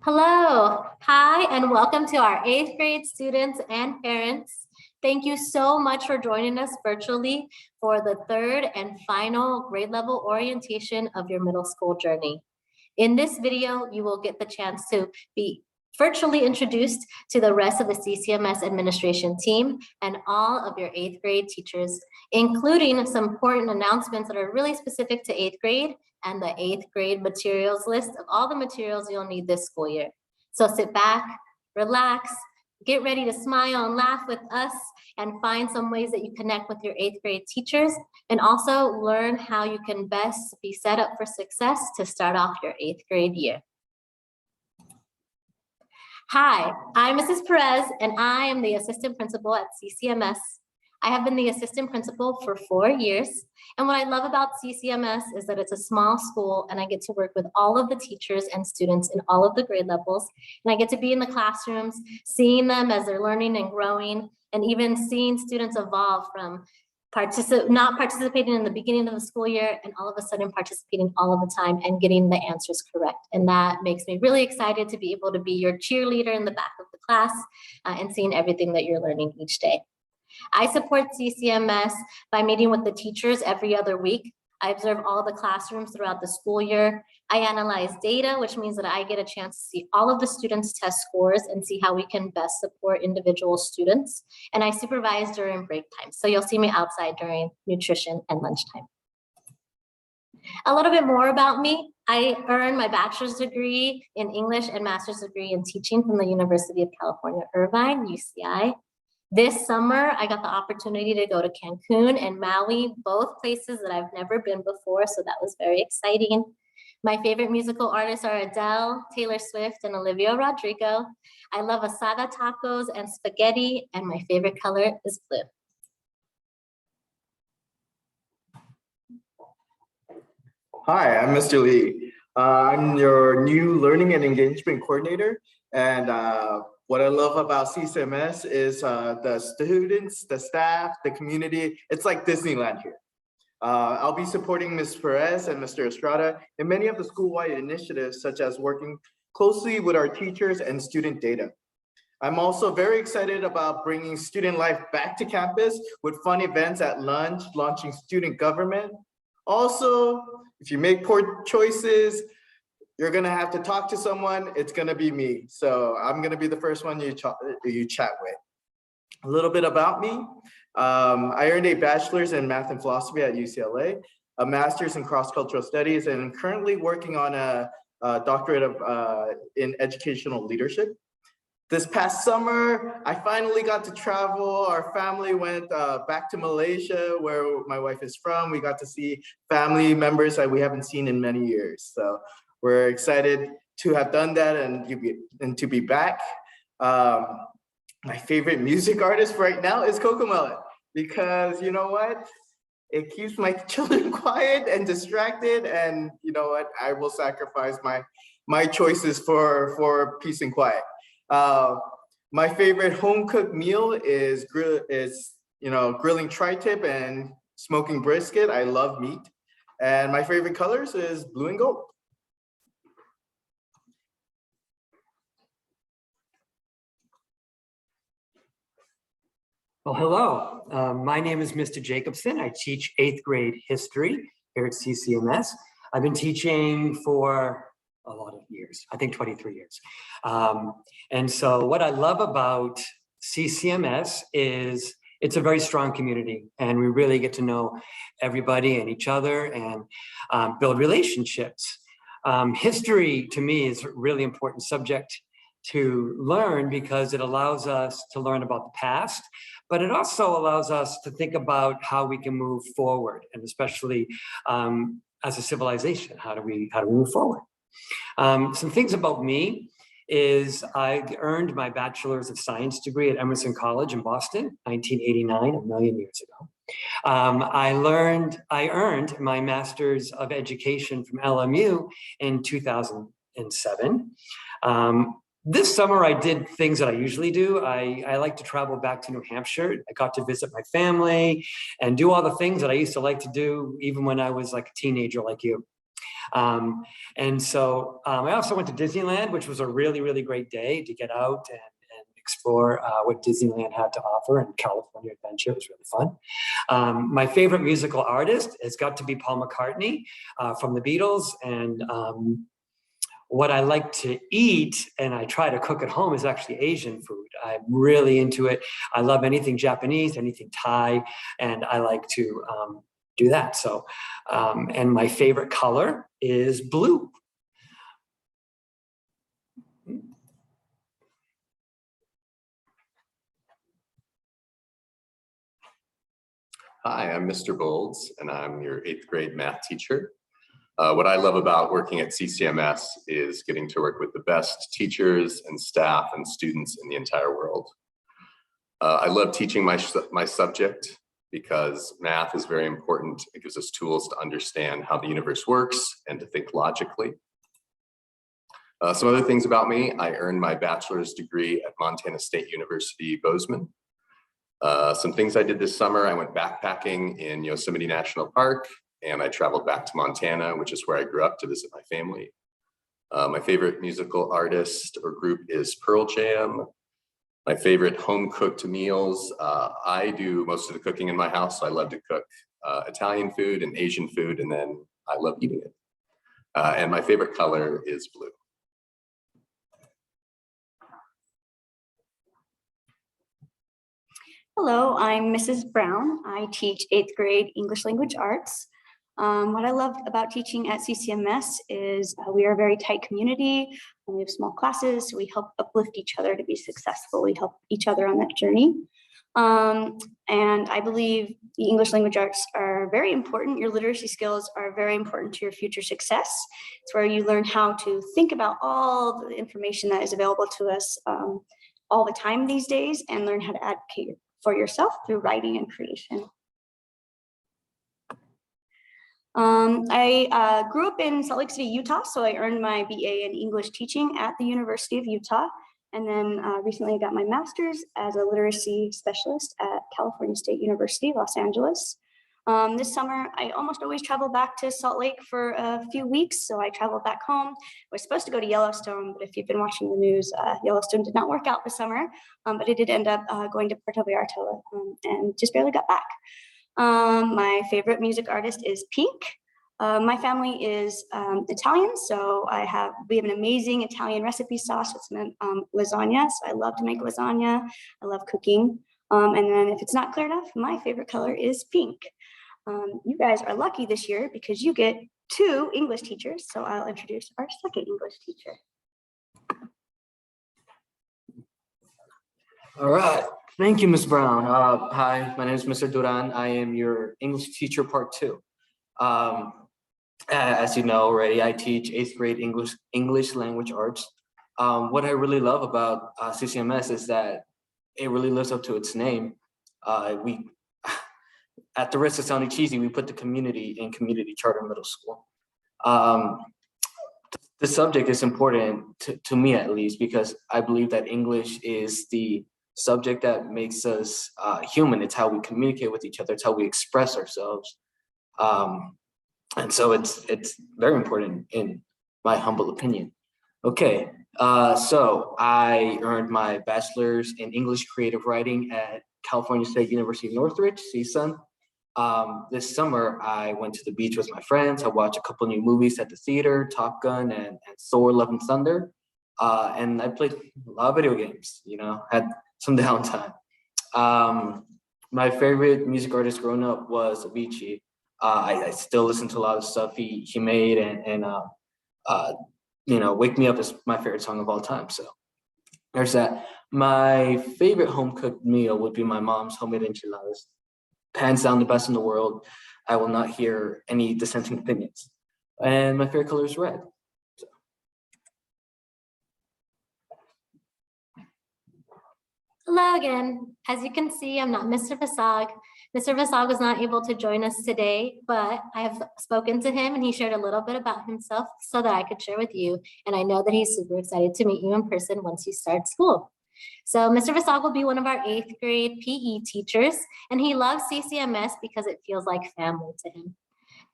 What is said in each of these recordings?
Hello, hi, and welcome to our 8th grade students and parents. Thank you so much for joining us virtually for the third and final grade level orientation of your middle school journey. In this video, you will get the chance to be virtually introduced to the rest of the CCMS administration team and all of your 8th grade teachers, including some important announcements that are really specific to 8th grade and the 8th grade materials list of all the materials you'll need this school year. So sit back, relax, get ready to smile and laugh with us and find some ways that you connect with your 8th grade teachers and also learn how you can best be set up for success to start off your 8th grade year. Hi, I'm Mrs. Perez and I am the assistant principal at CCMS. I have been the assistant principal for 4 years. And what I love about CCMS is that it's a small school and I get to work with all of the teachers and students in all of the grade levels. And I get to be in the classrooms, seeing them as they're learning and growing, and even seeing students evolve from not participating in the beginning of the school year and all of a sudden participating all of the time and getting the answers correct. And that makes me really excited to be able to be your cheerleader in the back of the class and seeing everything that you're learning each day. I support CCMS by meeting with the teachers every other week. I observe all the classrooms throughout the school year. I analyze data, which means that I get a chance to see all of the students' test scores and see how we can best support individual students. And I supervise during break time. So you'll see me outside during nutrition and lunchtime. A little bit more about me. I earned my bachelor's degree in English and master's degree in teaching from the University of California, Irvine, UCI. This summer, I got the opportunity to go to Cancun and Maui, both places that I've never been before, so that was very exciting. My favorite musical artists are Adele, Taylor Swift, and Olivia Rodrigo. I love asada tacos and spaghetti, and my favorite color is blue. Hi, I'm Mr. Lee. I'm your new Learning and Engagement Coordinator, and what I love about CCMS is the students, the staff, the community. It's like Disneyland here. I'll be supporting Ms. Perez and Mr. Estrada in many of the school-wide initiatives, such as working closely with our teachers and student data. I'm also very excited about bringing student life back to campus with fun events at lunch, launching student government. Also, if you make poor choices, you're gonna have to talk to someone. It's gonna be me. So I'm gonna be the first one you chat with. A little bit about me. I earned a bachelor's in math and philosophy at UCLA, a master's in cross-cultural studies, and I'm currently working on a doctorate in educational leadership. This past summer, I finally got to travel. Our family went back to Malaysia, where my wife is from. We got to see family members that we haven't seen in many years. So we're excited to have done that and to be back. My favorite music artist right now is Cocomelon, because you know what? It keeps my children quiet and distracted, and you know what? I will sacrifice my choices for peace and quiet. My favorite home cooked meal is grilling tri-tip and smoking brisket. I love meat, and my favorite colors is blue and gold. Well, hello. My name is Mr. Jacobson. I teach 8th grade history here at CCMS. I've been teaching for a lot of years, I think 23 years. And so what I love about CCMS is it's a very strong community, and we really get to know everybody and each other and build relationships. History to me is a really important subject to learn because it allows us to learn about the past, but it also allows us to think about how we can move forward, and especially as a civilization, how do we move forward? Some things about me is I earned my bachelor's of science degree at Emerson College in Boston, 1989, a million years ago. I earned my master's of education from LMU in 2007. This summer, I did things that I usually do. I like to travel back to New Hampshire. I got to visit my family and do all the things that I used to like to do even when I was like a teenager like you. And so I also went to Disneyland, which was a really, really great day to get out and explore what Disneyland had to offer, and California Adventure was really fun. My favorite musical artist has got to be Paul McCartney from the Beatles. And what I like to eat, and I try to cook at home, is actually Asian food. I'm really into it. I love anything Japanese, anything Thai, and I like to do that. So, and my favorite color is blue. Hi, I'm Mr. Bolds, and I'm your 8th grade math teacher. What I love about working at CCMS is getting to work with the best teachers and staff and students in the entire world. I love teaching my subject because math is very important. It gives us tools to understand how the universe works and to think logically. Some other things about me: I earned my bachelor's degree at Montana State University, Bozeman. Some things I did this summer: I went backpacking in Yosemite National Park, and I traveled back to Montana, which is where I grew up, to visit my family. My favorite musical artist or group is Pearl Jam. My favorite home-cooked meals: I do most of the cooking in my house, so I love to cook Italian food and Asian food, and then I love eating it. And my favorite color is blue. Hello, I'm Mrs. Brown. I teach 8th grade English language arts. What I love about teaching at CCMS is we are a very tight community. We have small classes, so we help uplift each other to be successful. We help each other on that journey. And I believe the English language arts are very important. Your literacy skills are very important to your future success. It's where you learn how to think about all the information that is available to us all the time these days, and learn how to advocate for yourself through writing and creation. I grew up in Salt Lake City, Utah, so I earned my BA in English teaching at the University of Utah, and then recently I got my master's as a literacy specialist at California State University, Los Angeles. This summer, I almost always travel back to Salt Lake for a few weeks, so I traveled back home. I was supposed to go to Yellowstone, but if you've been watching the news, Yellowstone did not work out this summer, but I did end up going to Puerto Vallarta and just barely got back. My favorite music artist is Pink. My family is Italian, so we have an amazing Italian recipe sauce with some lasagna, so I love to make lasagna. I love cooking. And then if it's not clear enough, my favorite color is pink. You guys are lucky this year because you get 2 English teachers, so I'll introduce our second English teacher. All right, thank you, Ms. Brown. Hi, my name is Mr. Duran. I am your English teacher part 2. As you know already, I teach 8th grade English language arts. What I really love about CCMS is that it really lives up to its name. We, at the risk of sounding cheesy, we put the community in community charter middle school. The subject is important to me, at least, because I believe that English is the subject that makes us human. It's how we communicate with each other. It's how we express ourselves. And so it's very important in my humble opinion. Okay, so I earned my bachelor's in English creative writing at California State University of Northridge, CSUN. This summer, I went to the beach with my friends. I watched a couple new movies at the theater, Top Gun and Thor: Love and Thunder. And I played a lot of video games, had some downtime. My favorite music artist growing up was Avicii. I still listen to a lot of stuff he made, and Wake Me Up is my favorite song of all time. So there's that. My favorite home cooked meal would be my mom's homemade enchiladas. Hands down the best in the world. I will not hear any dissenting opinions. And my favorite color is red. So. Hello again. As you can see, I'm not Mr. Vasag. Mr. Vasag was not able to join us today, but I have spoken to him and he shared a little bit about himself so that I could share with you. And I know that he's super excited to meet you in person once you start school. So Mr. Vasag will be one of our 8th grade PE teachers, and he loves CCMS because it feels like family to him.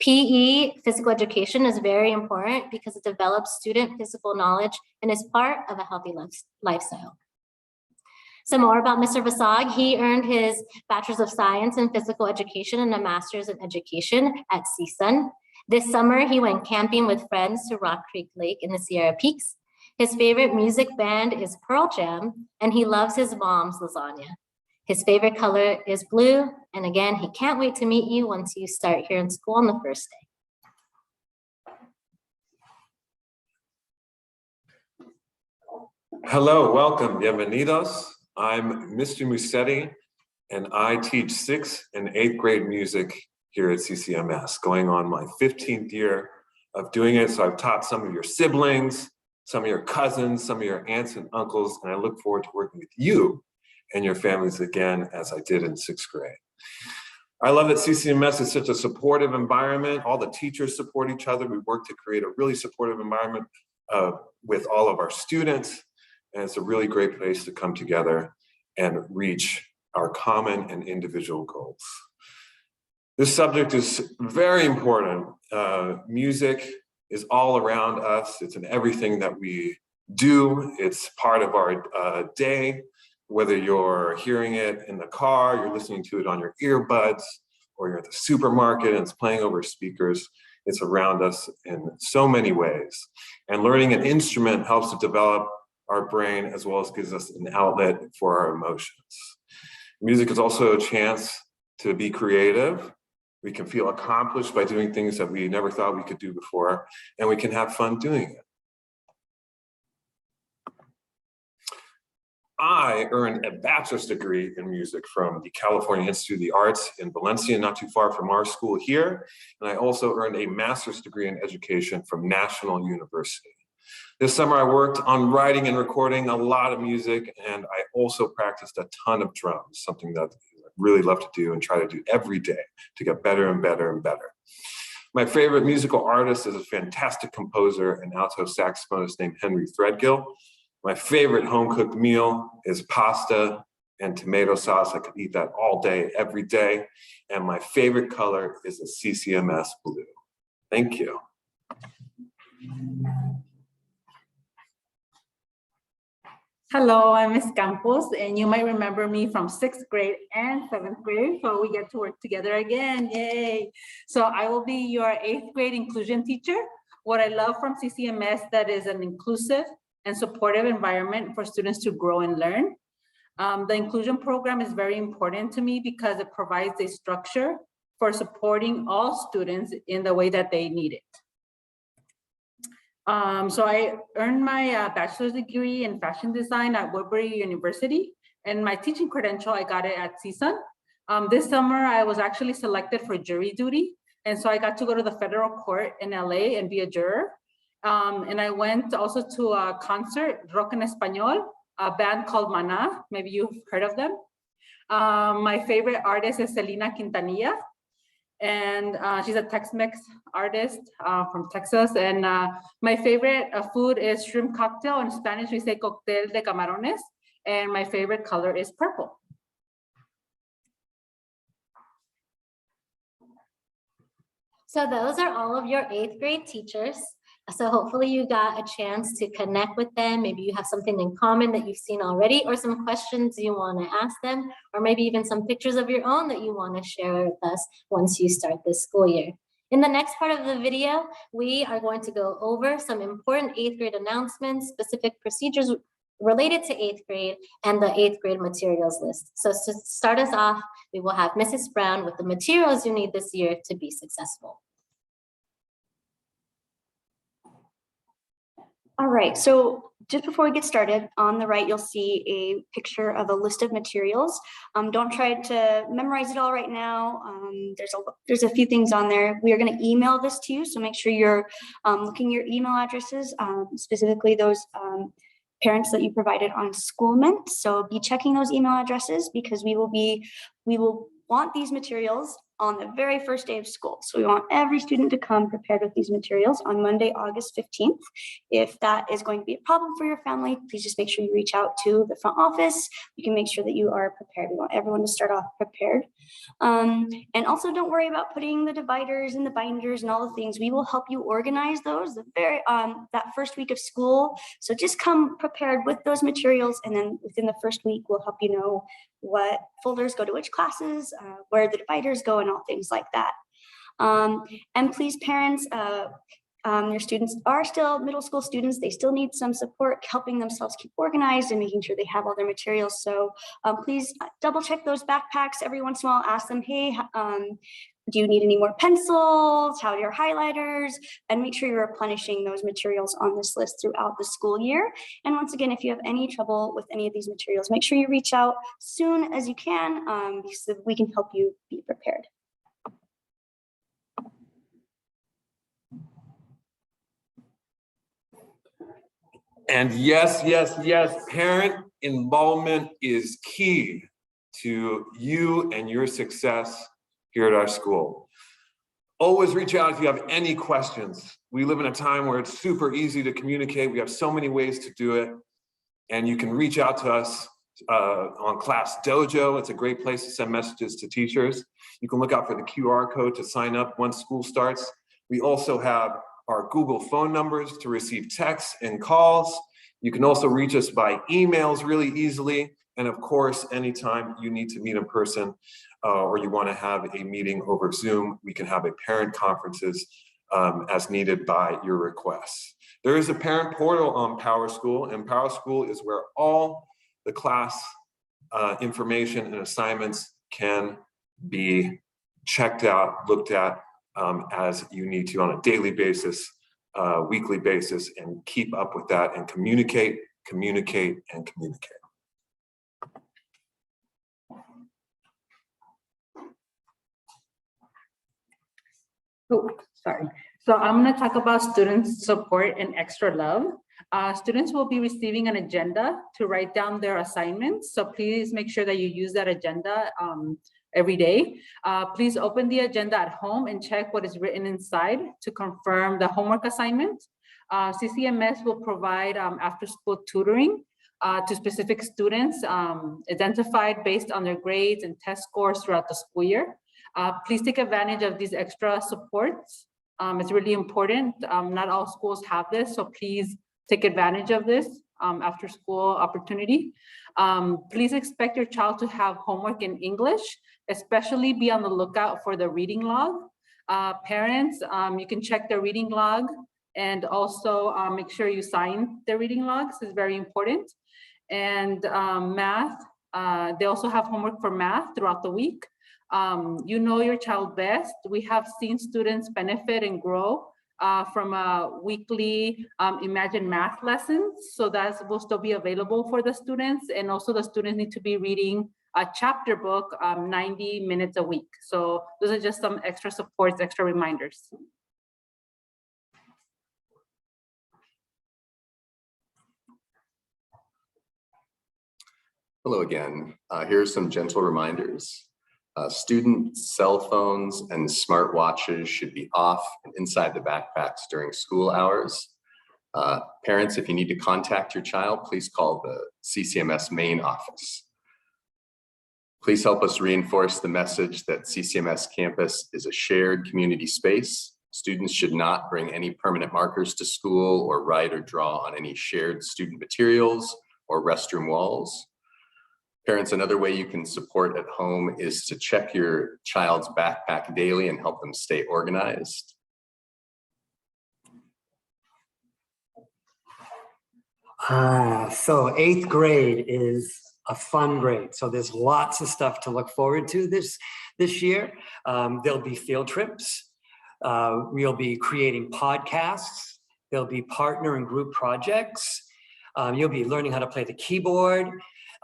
PE, physical education, is very important because it develops student physical knowledge and is part of a healthy lifestyle. Some more about Mr. Vasag. He earned his Bachelor's of Science in Physical Education and a Master's in Education at CSUN. This summer, he went camping with friends to Rock Creek Lake in the Sierra Peaks. His favorite music band is Pearl Jam, and he loves his mom's lasagna. His favorite color is blue, and again, he can't wait to meet you once you start here in school on the first day. Hello, welcome, bienvenidos. I'm Mr. Musetti, and I teach 6th and 8th grade music here at CCMS, going on my 15th year of doing it. So I've taught some of your siblings, some of your cousins, some of your aunts and uncles, and I look forward to working with you and your families again as I did in 6th grade. I love that CCMS is such a supportive environment. All the teachers support each other. We work to create a really supportive environment with all of our students. And it's a really great place to come together and reach our common and individual goals. This subject is very important. Music is all around us. It's in everything that we do. It's part of our day, whether you're hearing it in the car, you're listening to it on your earbuds, or you're at the supermarket and it's playing over speakers. It's around us in so many ways. And learning an instrument helps to develop our brain as well as gives us an outlet for our emotions. Music is also a chance to be creative. We can feel accomplished by doing things that we never thought we could do before, and we can have fun doing it. I earned a bachelor's degree in music from the California Institute of the Arts in Valencia, not too far from our school here. And I also earned a master's degree in education from National University. This summer, I worked on writing and recording a lot of music, and I also practiced a ton of drums, something that I really love to do and try to do every day to get better and better and better. My favorite musical artist is a fantastic composer and alto saxophonist named Henry Threadgill. My favorite home-cooked meal is pasta and tomato sauce. I could eat that all day, every day. And my favorite color is a CCMS blue. Thank you. Hello, I'm Ms. Campos, and you might remember me from 6th grade and 7th grade, so we get to work together again, yay. So I will be your 8th grade inclusion teacher. What I love from CCMS that is an inclusive and supportive environment for students to grow and learn. The inclusion program is very important to me because it provides a structure for supporting all students in the way that they need it. So I earned my bachelor's degree in fashion design at Woodbury University, and my teaching credential, I got it at CSUN. This summer, I was actually selected for jury duty, and so I got to go to the federal court in LA and be a juror. And I went also to a concert, Rock en Español, a band called Maná. Maybe you've heard of them. My favorite artist is Selena Quintanilla. And she's a Tex-Mex artist from Texas. And my favorite food is shrimp cocktail. In Spanish, we say cóctel de camarones. And my favorite color is purple. So those are all of your 8th grade teachers. So hopefully you got a chance to connect with them. Maybe you have something in common that you've seen already, or some questions you want to ask them, or maybe even some pictures of your own that you want to share with us once you start this school year. In the next part of the video, we are going to go over some important 8th grade announcements, specific procedures related to 8th grade, and the 8th grade materials list. So to start us off, we will have Mrs. Brown with the materials you need this year to be successful. All right, so just before we get started, on the right, you'll see a picture of a list of materials. Don't try to memorize it all right now. There's a few things on there. We are gonna email this to you, so make sure you're looking your email addresses, specifically those parents that you provided on Schoolment. So be checking those email addresses because we will want these materials on the very first day of school. So we want every student to come prepared with these materials on Monday, August 15th. If that is going to be a problem for your family, please just make sure you reach out to the front office. We can make sure that you are prepared. We want everyone to start off prepared. And also don't worry about putting the dividers and the binders and all the things. We will help you organize those that first week of school. So just come prepared with those materials, and then within the first week, we'll help you know what folders go to which classes, where the dividers go, and all things like that. And please, parents, your students are still middle school students. They still need some support helping themselves keep organized and making sure they have all their materials. So please double check those backpacks every once in a while. Ask them, hey, do you need any more pencils? How are your highlighters? And make sure you're replenishing those materials on this list throughout the school year. And once again, if you have any trouble with any of these materials, make sure you reach out soon as you can, so we can help you be prepared. And yes, parent involvement is key to you and your success here at our school. Always reach out if you have any questions. We live in a time where it's super easy to communicate. We have so many ways to do it. And you can reach out to us on Class Dojo. It's a great place to send messages to teachers. You can look out for the QR code to sign up once school starts. We also have our Google phone numbers to receive texts and calls. You can also reach us by emails really easily. And of course, anytime you need to meet in person or you want to have a meeting over Zoom, we can have a parent conferences as needed by your requests. There is a parent portal on PowerSchool, and PowerSchool is where all the class information and assignments can be checked out, looked at as you need to on a daily basis, weekly basis, and keep up with that and communicate. Oh, sorry. So I'm going to talk about student support and extra love. Students will be receiving an agenda to write down their assignments. So please make sure that you use that agenda every day. Please open the agenda at home and check what is written inside to confirm the homework assignment. CCMS will provide after-school tutoring to specific students identified based on their grades and test scores throughout the school year. Please take advantage of these extra supports. It's really important. Not all schools have this, so please take advantage of this after school opportunity. Please expect your child to have homework in English, especially be on the lookout for the reading log. Parents, you can check the reading log and also make sure you sign the reading logs. It's very important. And math, they also have homework for math throughout the week. You know your child best. We have seen students benefit and grow from a weekly Imagine Math lessons. So that will still be available for the students. And also the students need to be reading a chapter book 90 minutes a week. So those are just some extra supports, extra reminders. Hello again. Here are some gentle reminders. Student cell phones and smartwatches should be off and inside the backpacks during school hours. Parents, if you need to contact your child, please call the CCMS main office. Please help us reinforce the message that CCMS campus is a shared community space. Students should not bring any permanent markers to school or write or draw on any shared student materials or restroom walls. Parents, another way you can support at home is to check your child's backpack daily and help them stay organized. So 8th grade is a fun grade. So there's lots of stuff to look forward to this year. There'll be field trips. We'll be creating podcasts. There'll be partner and group projects. You'll be learning how to play the keyboard.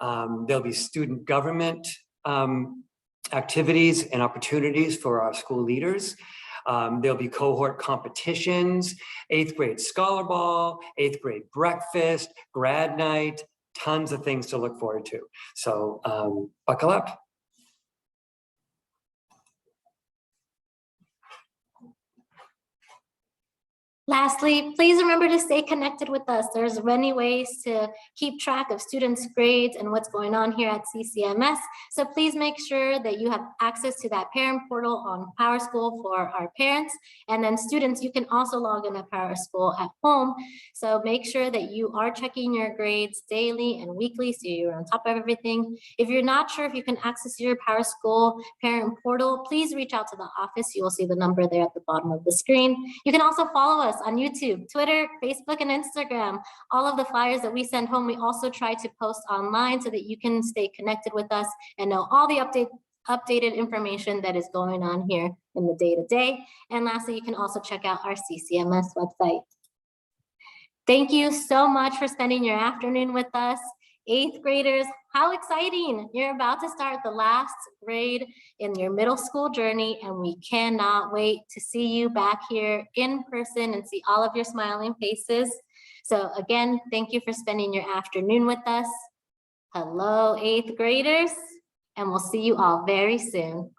There'll be student government activities and opportunities for our school leaders. There'll be cohort competitions, 8th grade scholar ball, 8th grade breakfast, grad night, tons of things to look forward to. So buckle up. Lastly, please remember to stay connected with us. There's many ways to keep track of students' grades and what's going on here at CCMS. So please make sure that you have access to that parent portal on PowerSchool for our parents. And then students, you can also log in at PowerSchool at home. So make sure that you are checking your grades daily and weekly so you're on top of everything. If you're not sure if you can access your PowerSchool parent portal, please reach out to the office. You will see the number there at the bottom of the screen. You can also follow us on YouTube, Twitter, Facebook, and Instagram. All of the flyers that we send home, we also try to post online so that you can stay connected with us and know all the updated information that is going on here in the day-to-day. And lastly, you can also check out our CCMS website. Thank you so much for spending your afternoon with us. 8th graders, how exciting. You're about to start the last grade in your middle school journey, and we cannot wait to see you back here in person and see all of your smiling faces. So again, thank you for spending your afternoon with us. Hello, 8th graders, and we'll see you all very soon.